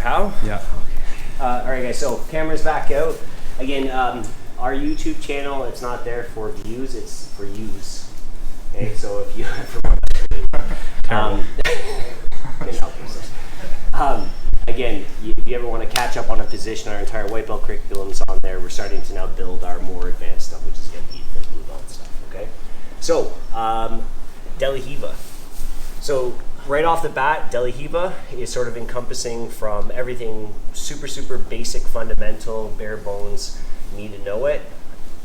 How? Yeah. Okay. All right, guys. So camera's back out again. Our YouTube channel, it's not there for views; it's for use. Okay. So if you again, if you ever want to catch up on a position, our entire white belt curriculum's on there. We're starting to now build our more advanced stuff, which is going to be the blue belt stuff. Okay. So Deli Riva. So right off the bat, Deli Riva is sort of encompassing from everything super basic, fundamental, bare bones, need to know it,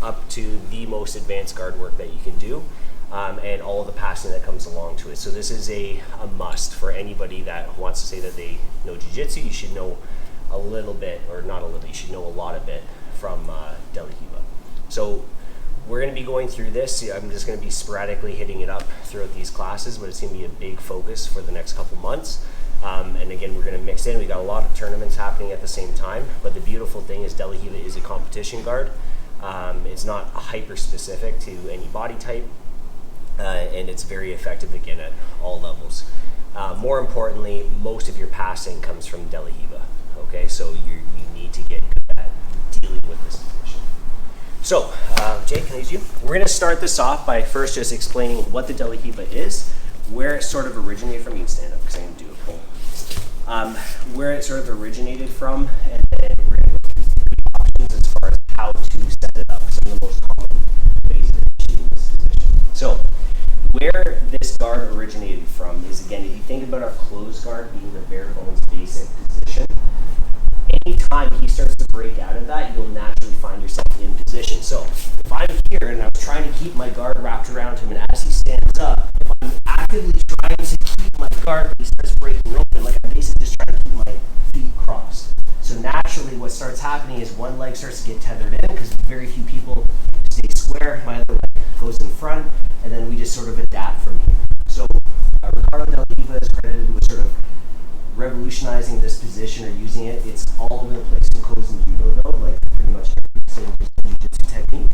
up to the most advanced guard work that you can do, and all of the passing that comes along to it. So this is a must for anybody that wants to say that they know jiu-jitsu. You should know a little bit, or not a little, you should know a lot of it from Deli Riva. So we're going to be going through this. I'm just going to be sporadically hitting it up throughout these classes, but it's going to be a big focus for the next couple months. And again, we're going to mix in. We got a lot of tournaments happening at the same time, but the beautiful thing is Deli Riva is a competition guard. It's not hyper specific to any body type, and it's very effective again at all levels. More importantly, most of your passing comes from Deli Riva. Okay, so you need to get good at dealing with this position. So, Jay, can I use you? We're going to start this off by first just explaining what the Deli Riva is, where it sort of originated from. You can stand up because I'm going to do a pull. Where it sort of originated from, and then we're going to go through three options as far as how to set it up, some of the most common ways of achieving this position. So, where this guard originated from is, again, if you think about our closed guard being the bare bones basic position, anytime he starts to break out of that, you'll naturally find yourself in position. So if I'm here and I'm trying to keep my guard wrapped around him, and as he stands up, if I'm actively trying to keep my guard, but he starts breaking open, like I'm basically just trying to keep my feet crossed. So naturally what starts happening is one leg starts to get tethered in, because very few people stay square. My other leg goes in front, and then we just sort of adapt from here. So Ricardo Deli Riva is credited with sort of revolutionizing this position or using it. It's all over the place in Kozen Judo though, like pretty much every single jiu-jitsu technique.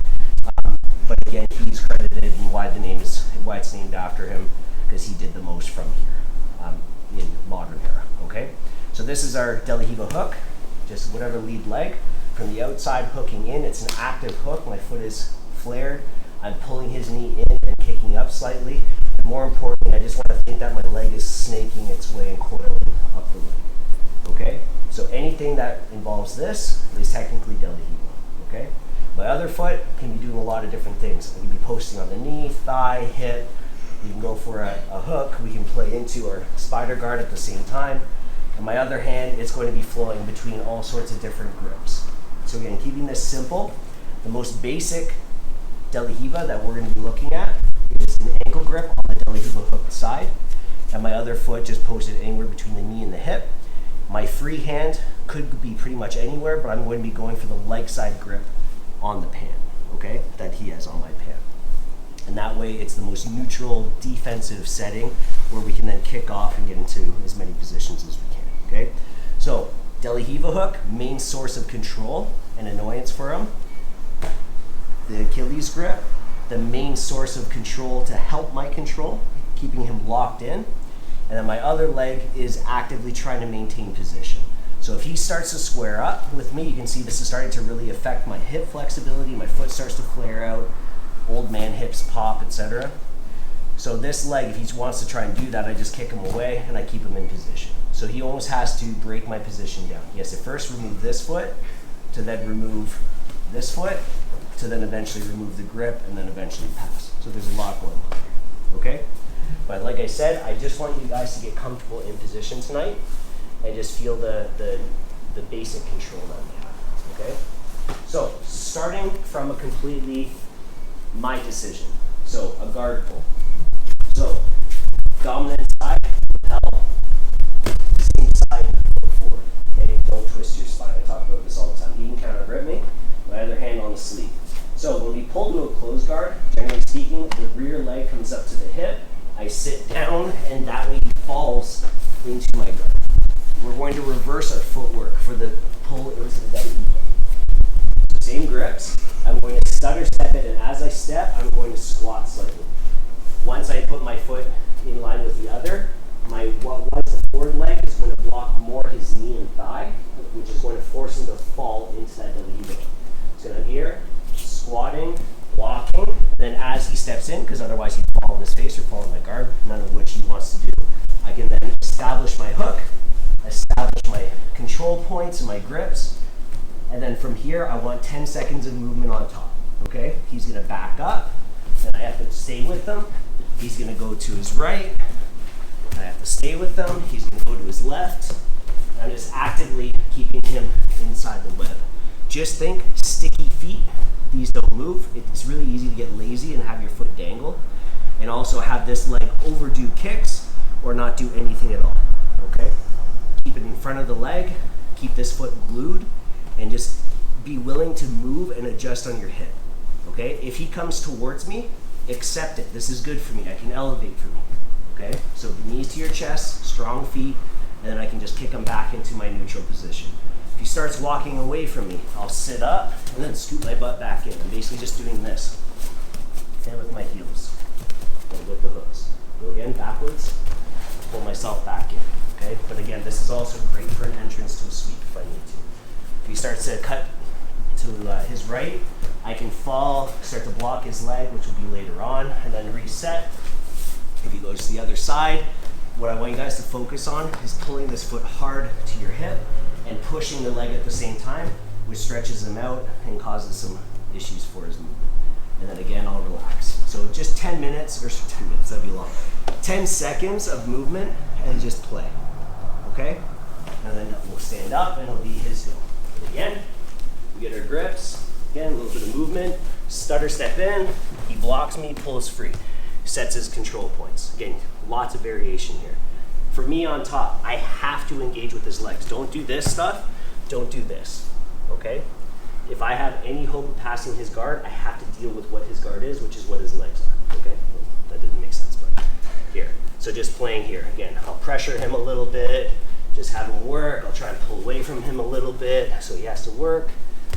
But again, he's credited and why it's named after him, because he did the most from here in modern era. Okay, so this is our Deli Riva hook, just whatever lead leg. From the outside hooking in, it's an active hook. My foot is flared. I'm pulling his knee in and kicking up slightly. And more importantly, I just want to think that my leg is snaking its way and coiling up the leg. Okay? So anything that involves this is technically Deli Riva. Okay? My other foot can be doing a lot of different things. I can be posting on the knee, thigh, hip. We can go for a hook. We can play into our spider guard at the same time. And my other hand is going to be flowing between all sorts of different grips. So again, keeping this simple, the most basic Deli Riva that we're going to be looking at is an ankle grip on the Deli Riva hook side, and my other foot just posted anywhere between the knee and the hip. My free hand could be pretty much anywhere, but I'm going to be going for the leg side grip on the pan, okay, that he has on my pan. And that way it's the most neutral defensive setting where we can then kick off and get into as many positions as we can, okay? So Deli Riva hook, main source of control and annoyance for him. The Achilles grip, the main source of control to help my control, keeping him locked in. And then my other leg is actively trying to maintain position. So if he starts to square up with me, you can see this is starting to really affect my hip flexibility. My foot starts to flare out, old man hips pop, etc. So this leg, if he wants to try and do that, I just kick him away and I keep him in position. So he almost has to break my position down. He has to first remove this foot, to then remove this foot, to then eventually remove the grip, and then eventually pass. So there's a lot going on, okay? But like I said, I just want you guys to get comfortable in position tonight and just feel the basic control that we have, okay? So starting from a completely my decision. So a guard pull. So dominant side, lapel, same side, go forward. Okay, don't twist your spine. I talk about this all the time. He can counter grip me, my other hand on the sleeve. So when we pull to a closed guard, generally speaking, the rear leg comes up to the hip. I sit down, and that way he falls into my guard. We're going to reverse our footwork for the pull into the Deli Riva. Same grips. I'm going to stutter step it, and as I step, I'm going to squat slightly. Once I put my foot in line with the other, once the forward leg is going to block more his knee and thigh. control points and my grips. And then from here, I want 10 seconds of movement on top, okay? He's gonna back up, then I have to stay with him. He's gonna go to his right. I have to stay with him. He's gonna go to his left. I'm just actively keeping him inside the web. Just think, sticky feet, these don't move. It's really easy to get lazy and have your foot dangle. And also have this leg overdo kicks or not do anything at all, okay? Keep it in front of the leg, keep this foot glued, and just be willing to move and adjust on your hip, okay? If he comes towards me, accept it. This is good for me. I can elevate for me, okay? So knees to your chest, strong feet, and then I can just kick him back into my neutral position. If he starts walking away from me, I'll sit up and then scoot my butt back in. I'm basically just doing this, and with my heels, and with the hooks. Go again, backwards, pull myself back in, okay? But again, this is also great for an entrance to a sweep if I need to. If he starts to cut to his right, I can fall, start to block his leg, which will be later on, and then reset. If he goes to the other side, what I want you guys to focus on is pulling this foot hard to your hip and pushing the leg at the same time, which stretches him out and causes some issues for his movement. And then again, I'll relax. So just 10 minutes, or 10 minutes, that'd be long. 10 seconds of movement and just play, okay? And then we'll stand up and it'll be his go. And again, we get our grips. Again, a little bit of movement. Stutter step in, he blocks me, pulls free. Sets his control points. Again, lots of variation here. For me on top, I have to engage with his legs. Don't do this stuff, don't do this, okay? If I have any hope of passing his guard, I have to deal with what his guard is, which is what his legs are, okay? Well, that didn't make sense, but here. So just playing here. Again, I'll pressure him a little bit, just have him work. I'll try and pull away from him a little bit, so he has to work.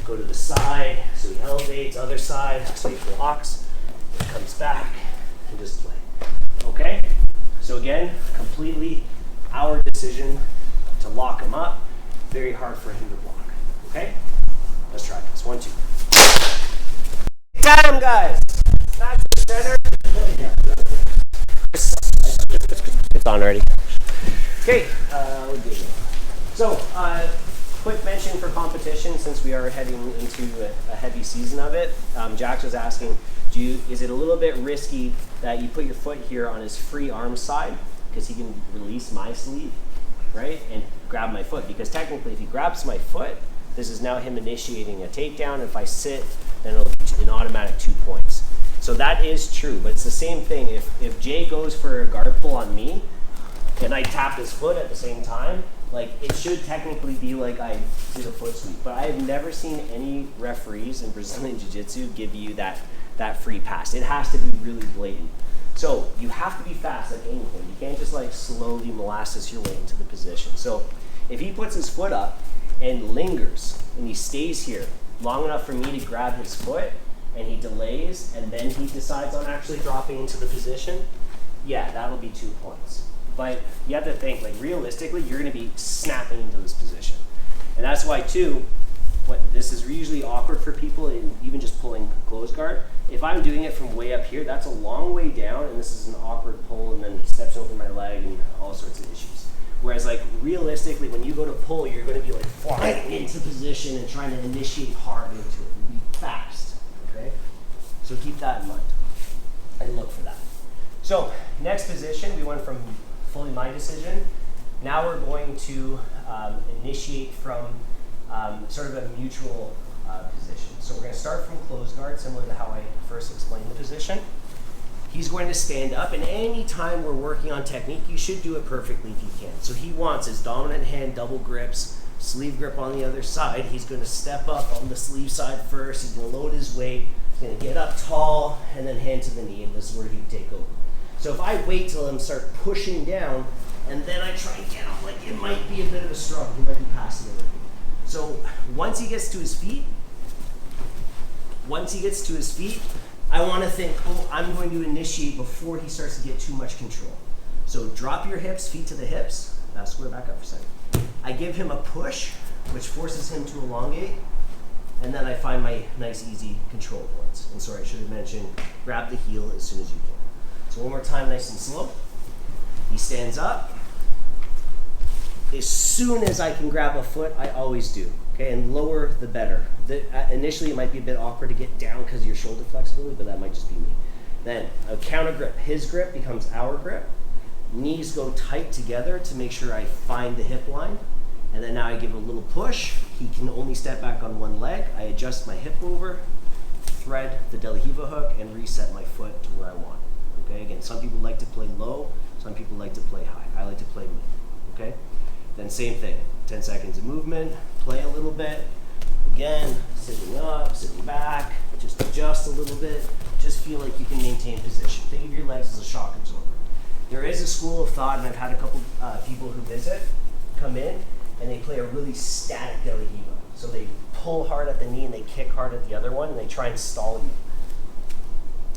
Go to the side, so he elevates, other side, so he blocks, and comes back, and just play, okay? So again, completely our decision to lock him up. Very hard for him to block, okay? Let's try this. 1, 2. Time, guys. Back to the center. It's on already. Okay, we're good. So, quick mention for competition, since we are heading into a heavy season of it. Jax was asking, is it a little bit risky that you put your foot here on his free arm side, because he can release my sleeve, right, and grab my foot? Because technically, if he grabs my foot, this is now him initiating a takedown. If I sit, then it'll be an automatic 2 points. So that is true, but it's the same thing. If Jay goes for a guard pull on me, and I tap his foot at the same time, like, it should technically be like I did a foot sweep. But I have never seen any referees in Brazilian Jiu-Jitsu give you that free pass. It has to be really blatant. So you have to be fast like anything. You can't just like slowly molasses your way into the position. So if he puts his foot up and lingers and he stays here long enough for me to grab his foot, and he delays and then he decides on actually dropping into the position, yeah, that'll be 2 points. But you have to think, like, realistically, you're going to be snapping into this position. And that's why, too, this is usually awkward for people, in even just pulling closed guard. If I'm doing it from way up here, that's a long way down, and this is an awkward pull, and then he steps over my leg and all sorts of issues. Whereas, like, realistically, when you go to pull, you're going to be, like, flying into position and trying to initiate hard into it and be fast, okay? So keep that in mind and look for that. So next position, we went from fully my decision. Now we're going to initiate from sort of a mutual position. So we're going to start from closed guard, similar to how I first explained the position. He's going to stand up, and any time we're working on technique, you should do it perfectly if you can. So he wants his dominant hand double grips, sleeve grip on the other side. He's going to step up on the sleeve side first. He's going to load his weight. He's going to get up tall, and then hand to the knee, and this is where he'd take over. So if I wait till him start pushing down, and then I try and get him, like, it might be a bit of a struggle. He might be passing it. So once he gets to his feet, I want to think, oh, I'm going to initiate before he starts to get too much control. So drop your hips, feet to the hips. Now square back up for a second. I give him a push, which forces him to elongate, and then I find my nice, easy control points. And sorry, I should have mentioned, grab the heel as soon as you can. So one more time, nice and slow. He stands up. as soon as I can grab a foot, I always do. Okay, and lower the better. Initially, it might be a bit awkward to get down because of your shoulder flexibility, but that might just be me. Then a counter grip. His grip becomes our grip. Knees go tight together to make sure I find the hip line. And then now I give a little push. He can only step back on one leg. I adjust my hip over, thread the De La Riva hook, and reset my foot to where I want it. Okay, again, some people like to play low, some people like to play high. I like to play mid. Okay, then same thing, 10 seconds of movement, play a little bit. Again, sitting up, sitting back, just adjust a little bit. Just feel like you can maintain position. Think of your legs as a shock absorber. There is a school of thought, and I've had a couple people who come in, and they play a really static De La Riva. So they pull hard at the knee and they kick hard at the other one, and they try and stall you.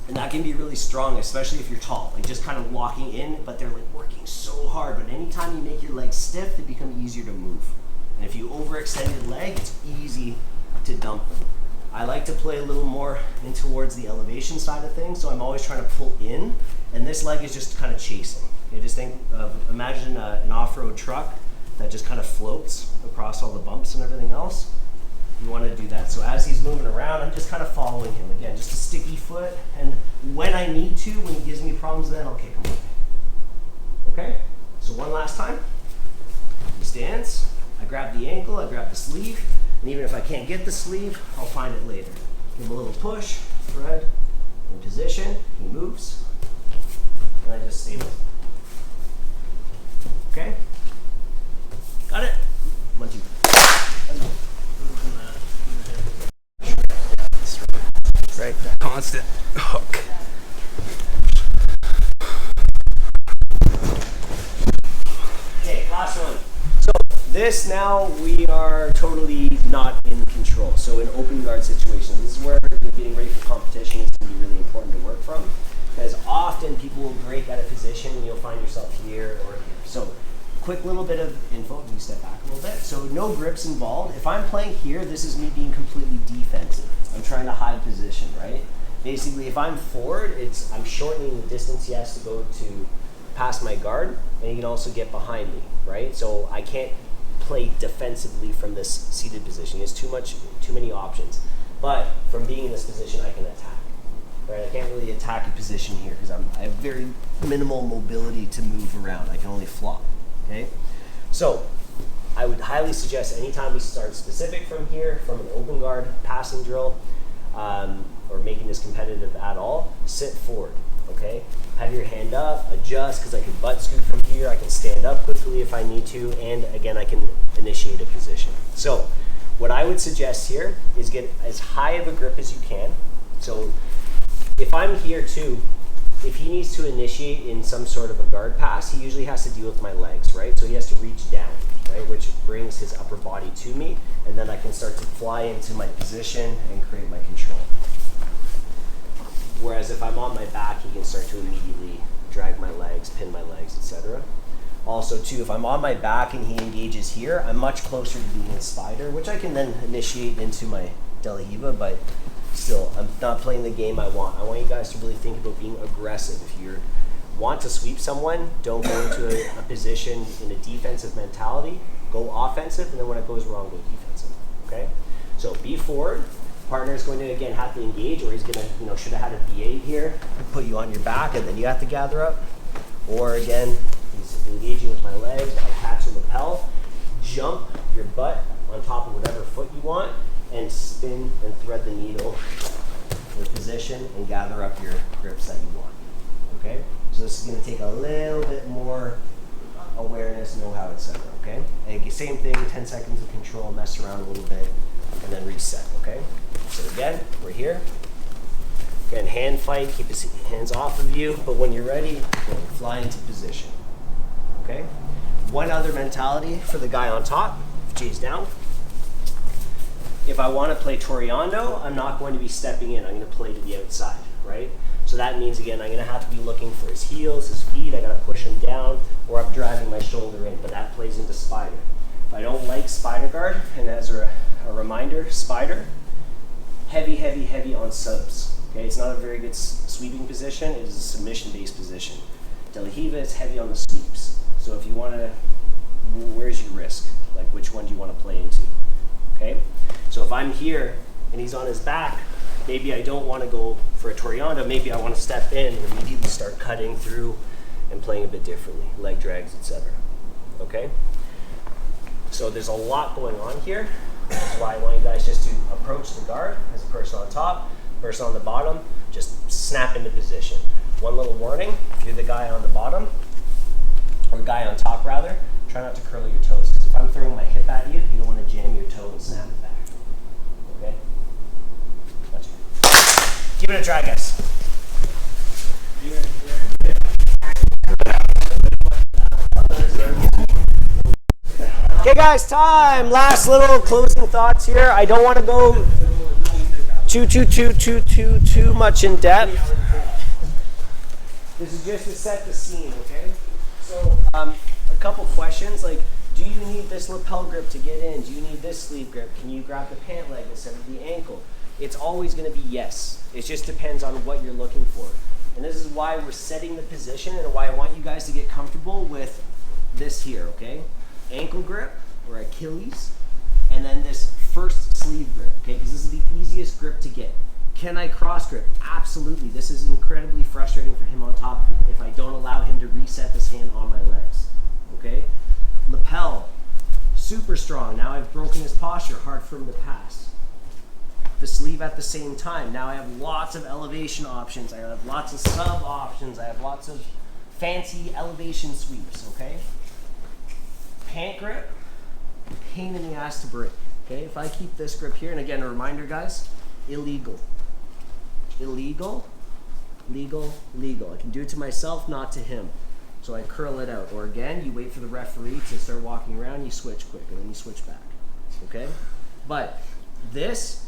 And that can be really strong, especially if you're tall, like just kind of locking in, but they're like working so hard. But anytime you make your legs stiff, they become easier to move. And if you overextend your leg, it's easy to dump them. I like to play a little more in towards the elevation side of things, so I'm always trying to pull in, and this leg is just kind of chasing. You just think of, imagine an off-road truck that just kind of floats across all the bumps and everything else. You want to do that. So as he's moving around, I'm just kind of following him. Again, just a sticky foot, and when I need to, when he gives me problems, then I'll kick him away. Okay? So one last time. He stands, I grab the ankle, I grab the sleeve, and even if I can't get the sleeve, I'll find it later. Give him a little push, thread, in position, he moves, and I just stay with him. Okay? Got it? 1, 2. Right, that constant hook. Okay, last one. So this now we are totally not in control. So in open guard situations, this is where getting ready for competition is going to be really important to work from, because often people will break out of position and you'll find yourself here or here. So quick little bit of info, you step back a little bit. So no grips involved. If I'm playing here, this is me being completely defensive. I'm trying to hide position, right? Basically, if I'm forward, I'm shortening the distance he has to go to past my guard, and he can also get behind me, right? So I can't play defensively from this seated position. He has too many options. But from being in this position, I can attack, right? I can't really attack a position here because I have very minimal mobility to move around. I can only flop, okay? So I would highly suggest anytime we start specific from here, from an open guard passing drill, or making this competitive at all, sit forward, okay? Have your hand up, adjust, because I can butt scoot from here, I can stand up quickly if I need to, and again, I can initiate a position. So what I would suggest here is get as high of a grip as you can. So if I'm here too, if he needs to initiate in some sort of a guard pass, he usually has to deal with my legs, right? So he has to reach down, right? Which brings his upper body to me, and then I can start to fly into my position and create my control. Whereas if I'm on my back, he can start to immediately drag my legs, pin my legs, etc. Also too, if I'm on my back and he engages here, I'm much closer to being a spider, which I can then initiate into my De La Riva, but still, I'm not playing the game I want. I want you guys to really think about being aggressive. If you want to sweep someone, don't go into a position in a defensive mentality. Go offensive, and then when it goes wrong, go defensive, okay? So be forward. Partner is going to, again, have to engage, or he's going to, should have had a V8 here, put you on your back, and then you have to gather up. Or again, he's engaging with my legs, I catch the lapel, jump your butt on top of whatever foot you want, and spin and thread the needle in position and gather up your grips that you want, okay? So this is going to take a little bit more awareness, know-how, etc., okay? And same thing, 10 seconds of control, mess around a little bit, and then reset, okay? So again, we're here. Again, hand fight, keep his hands off of you, but when you're ready, fly into position, okay? One other mentality for the guy on top, if Jay's down. If I want to play Toreando, I'm not going to be stepping in, I'm going to play to the outside, right? So that means, again, I'm going to have to be looking for his heels, his feet, I got to push him down, or I'm driving my shoulder in, but that plays into spider. If I don't like spider guard, and as a reminder, spider, heavy, heavy, heavy on subs. Okay, it's not a very good sweeping position, it is a submission-based position. De La Riva is heavy on the sweeps. So if you want to where's your risk? Like, which one do you want to play into? Okay? So if I'm here and he's on his back, maybe I don't want to go for a Torianda. Maybe I want to step in and immediately start cutting through and playing a bit differently, leg drags, etc. Okay? So there's a lot going on here. That's why I want you guys just to approach the guard as a person on top, person on the bottom, just snap into position. One little warning, if you're the guy on the bottom, or guy on top rather, try not to curl your toes, because if I'm throwing my hip at you, you don't want to jam your toe and snap it back. Okay? Watch it. Give it a try, guys. Okay guys, time. Last little closing thoughts here. I don't want to go too much in depth. This is just to set the scene, okay? So, a couple questions, like, do you need this lapel grip to get in? Do you need this sleeve grip? Can you grab the pant leg instead of the ankle? It's always going to be yes. It just depends on what you're looking for. And this is why we're setting the position and why I want you guys to get comfortable with this here, okay? Ankle grip or Achilles, and then this first sleeve grip, okay? Because this is the easiest grip to get. Can I cross grip? Absolutely. This is incredibly frustrating for him on top if I don't allow him to reset this hand on my legs, okay? Lapel, super strong. Now I've broken his posture, hard for him to pass. The sleeve at the same time. Now I have lots of elevation options. I have lots of sub options. I have lots of fancy elevation sweeps, okay? Pant grip, pain in the ass to break, okay? If I keep this grip here, and again, a reminder, guys, illegal. Illegal, legal, legal. I can do it to myself, not to him. So I curl it out. Or again, you wait for the referee to start walking around, you switch quick, and then you switch back, okay? But this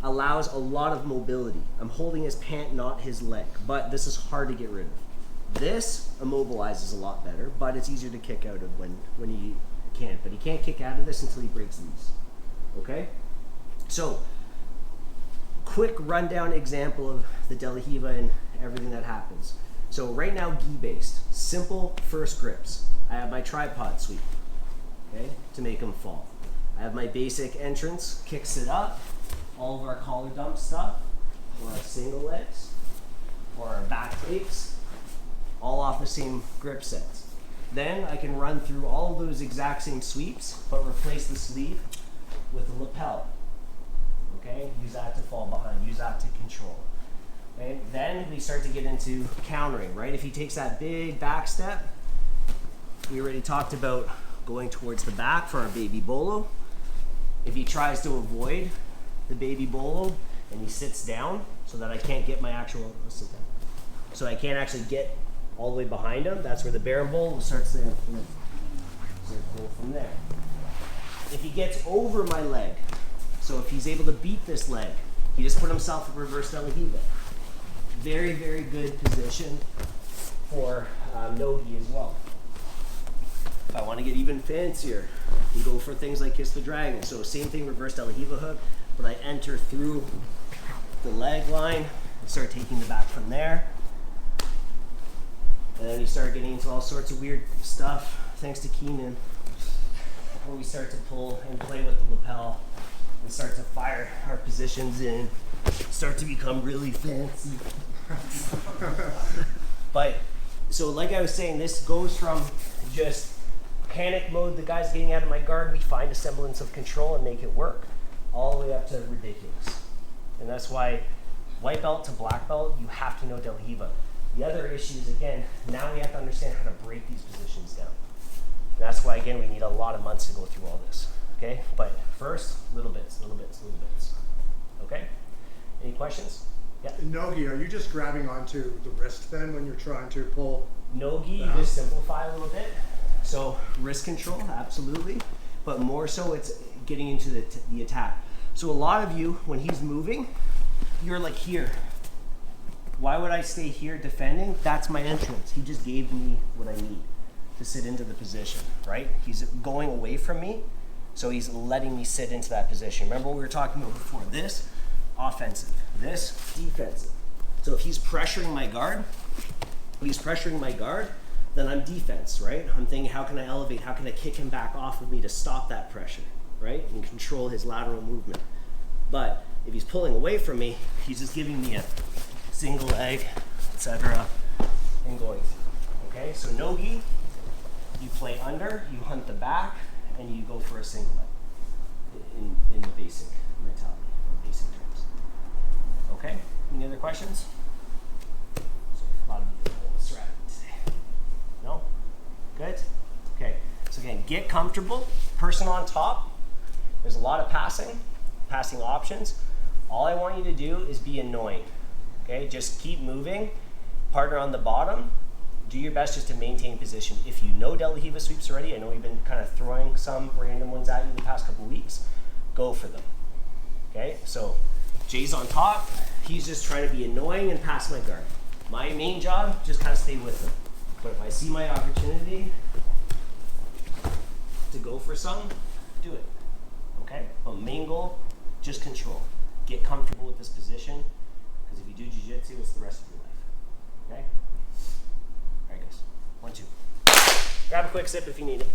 allows a lot of mobility. I'm holding his pant, not his leg, but this is hard to get rid of. This immobilizes a lot better, but it's easier to kick out of when he can't. But he can't kick out of this until he breaks loose. Okay? So, quick rundown example of the De La Riva and everything that happens. So right now, gi-based, simple first grips. I have my tripod sweep, okay, to make them fall. I have my basic entrance, kicks it up, all of our collar dump stuff, or our single legs, or our back takes, all off the same grip sets. Then I can run through all of those exact same sweeps, but replace the sleeve with a lapel. Okay, use that to fall behind, use that to control. Okay? Then we start to get into countering, right? If he takes that big back step, we already talked about going towards the back for our baby bolo. If he tries to avoid the baby bolo and he sits down so that I can't get my actual, sit down, so I can't actually get all the way behind him, that's where the barrel bowl starts to go from there. If he gets over my leg, so if he's able to beat this leg, he just put himself in reverse De La Riva. Very, very good position for no-gi as well. If I want to get even fancier, we go for things like Kiss the Dragon. So same thing, reverse De La Riva hook, but I enter through the leg line and start taking the back from there. And then you start getting into all sorts of weird stuff, thanks to Keenan, where we start to pull and play with the lapel and start to fire our positions in, start to become really fancy. But, so like I was saying, this goes from just panic mode, the guy's getting out of my guard, we find a semblance of control and make it work, all the way up to ridiculous. And that's why white belt to black belt, you have to know De La Riva. The other issue is, again, now we have to understand how to break these positions down. And that's why, again, we need a lot of months to go through all this, okay? But first, little bits. Okay? Any questions? Yeah? No-gi, are you just grabbing onto the wrist then when you're trying to pull? No-gi, you just simplify a little bit. So wrist control, absolutely. But more so, it's getting into the attack. So a lot of you, when he's moving, you're like here. Why would I stay here defending? That's my entrance. He just gave me what I need to sit into the position, right? He's going away from me, so he's letting me sit into that position. Remember what we were talking about before? This, offensive. This, defensive. So if he's pressuring my guard, then I'm defense, right? I'm thinking, how can I elevate? How can I kick him back off of me to stop that pressure, right? And control his lateral movement. But if he's pulling away from me, he's just giving me a single leg, etc., and going through. Okay, so no-gi, you play under, you hunt the back, and you go for a single leg in the basic mentality, or basic terms. Okay, any other questions? So a lot of you are almost wrapping today. No? Good? Okay, so again, get comfortable, person on top. There's a lot of passing options. All I want you to do is be annoying. Okay, just keep moving. Partner on the bottom. Do your best just to maintain position. If you know De La Riva sweeps already, I know we've been kind of throwing some random ones at you the past couple weeks, go for them. Okay, so Jay's on top. He's just trying to be annoying and pass my guard. My main job, just kind of stay with him. But if I see my opportunity to go for some, do it. Okay, but main goal, just control. Get comfortable with this position, because if you do jiu-jitsu, it's the rest of your life. Okay? All right, guys. 1, 2. Grab a quick sip if you need it.